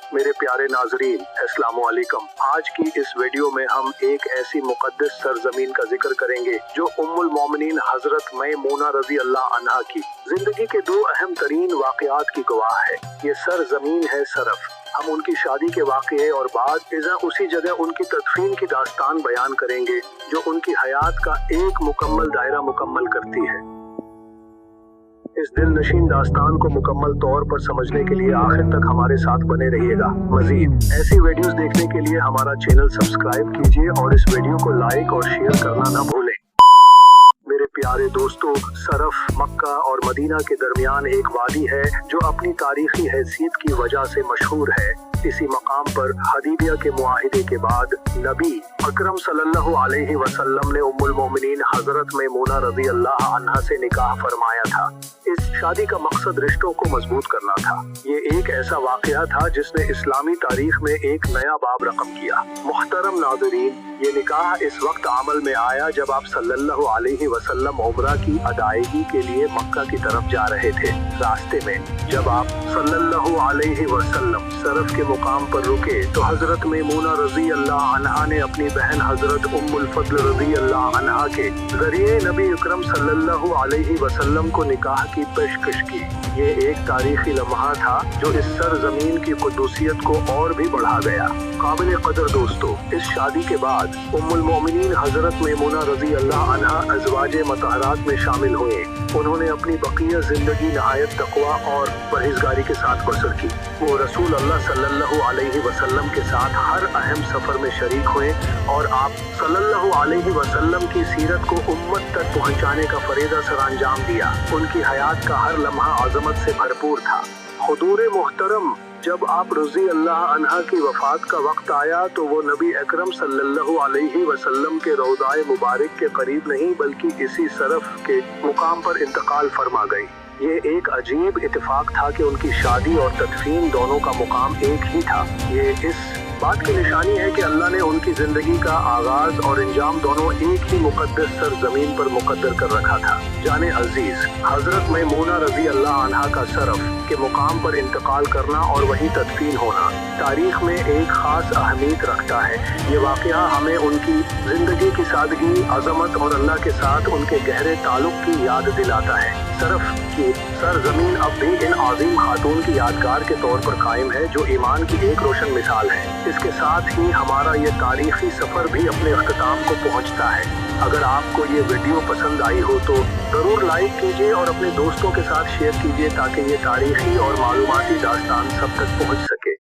मेरे प्यारे नाजरीन, अस्सलामु अलैकुम। आज की इस वीडियो में हम एक ऐसी मुक़द्दस सरजमीन का जिक्र करेंगे जो उम्मुल मोमिनीन हजरत मैमूना रज़ी अल्लाह अन्हा की जिंदगी के दो अहम तरीन वाक़यात की गवाह है। ये सरजमीन है सरफ। हम उनकी शादी के वाक़ये और बाद इज़ा उसी जगह उनकी तदफीन की दास्तान बयान करेंगे जो उनकी हयात का एक मुकम्मल दायरा मुकम्मल करती है। इस दिलनशीन दास्तान को मुकम्मल तौर पर समझने के लिए आखिर तक हमारे साथ बने रहिएगा। मजीद ऐसी वीडियोस देखने के लिए हमारा चैनल सब्सक्राइब कीजिए और इस वीडियो को लाइक और शेयर करना न भूलें। मेरे प्यारे दोस्तों, सरफ मक्का और मदीना के दरमियान एक वादी है जो अपनी तारीखी हैसियत की वजह से मशहूर है। इसी मकाम पर हदीबिया के मुआहिदे के बाद नबी अकरम सल्लल्लाहु अलैहि वसल्लम ने उम्मुल मोमिनीन हजरत मैमूना रज़ी अल्लाह अन्हा से निकाह फरमाया था। इस शादी का मकसद रिश्तों को मजबूत करना था। ये एक ऐसा वाकया था जिसने इस्लामी तारीख में एक नया बाब रकम किया। मुहतरम नाज़रीन, ये निकाह इस वक्त अमल में आया जब आप सल्लल्लाहु अलैहि वसल्लम उम्रा की अदायगी के लिए मक्का की तरफ जा रहे थे। रास्ते में जब आप सल्लल्लाहु अलैहि वसल्लम सरफ के मुकाम पर रुके तो हजरत मैमूना रज़ी अल्लाह अन्हा ने अपनी बहन हजरत उम्मुल फद्ल रज़ी अल्लाह अन्हा के जरिए नबी अकरम सल्लल्लाहु अलैहि वसल्लम को निकाह की पेशकश की। ये एक तारीखी लम्हा था जो इस सरजमीन की कुद्दूसियत को और भी बढ़ा गया। काबिल कदर दोस्तों, इस शादी के बाद उम्मुल मोमिनीन हजरत मैमूना रज़ी अल्लाह अन्हा अज़वाजे मतहरात में शामिल हुए। उन्होंने अपनी बकिया जिंदगी नहायत तक़वा और परहेज़गारी के साथ बसर की। वो रसूल अल्लाह सल्लल्लाहु अलैहि वसल्लम के साथ हर अहम सफर में शरीक हुए और आप सल्लल्लाहु अलैहि वसल्लम की सीरत को उम्मत तक पहुंचाने का फरीदा सरअंजाम दिया। उनकी हयात का हर लम्हा अज़मत से भरपूर था। हुजूर मुहतरम, जब आप रज़ी अल्लाह अन्हा की वफात का वक्त आया तो वो नबी अकरम सल्लल्लाहु अलैहि वसल्लम के रौज़ाए मुबारक के करीब नहीं बल्कि इसी सरफ के मुकाम पर इंतकाल फरमा गई। ये एक अजीब इत्तेफाक था कि उनकी शादी और तदफीन दोनों का मुकाम एक ही था। ये इस बात की निशानी है कि अल्लाह ने उनकी जिंदगी का आगाज और इंजाम दोनों एक ही मुकद्दस सरजमीन पर मुकद्दर कर रखा था। जाने अजीज, हजरत मैमूना रज़ी अल्लाह अन्हा का सरफ के मुकाम पर इंतकाल करना और वही तदफीन होना तारीख में एक खास अहमियत रखता है। ये वाक़या हमें उनकी जिंदगी की सादगी, अजमत और अल्लाह के साथ उनके गहरे ताल्लुक की याद दिलाता है। सरफ की सरजमीन अब भी इन आज़ीम खातून की यादगार के तौर पर कायम है जो ईमान की एक रोशन मिसाल है। इसके साथ ही हमारा ये तारीखी सफर भी अपने अख्ताम को पहुंचता है। अगर आपको ये वीडियो पसंद आई हो तो जरूर लाइक कीजिए और अपने दोस्तों के साथ शेयर कीजिए ताकि ये तारीखी और मालूमाती दास्तान सब तक पहुंच सके।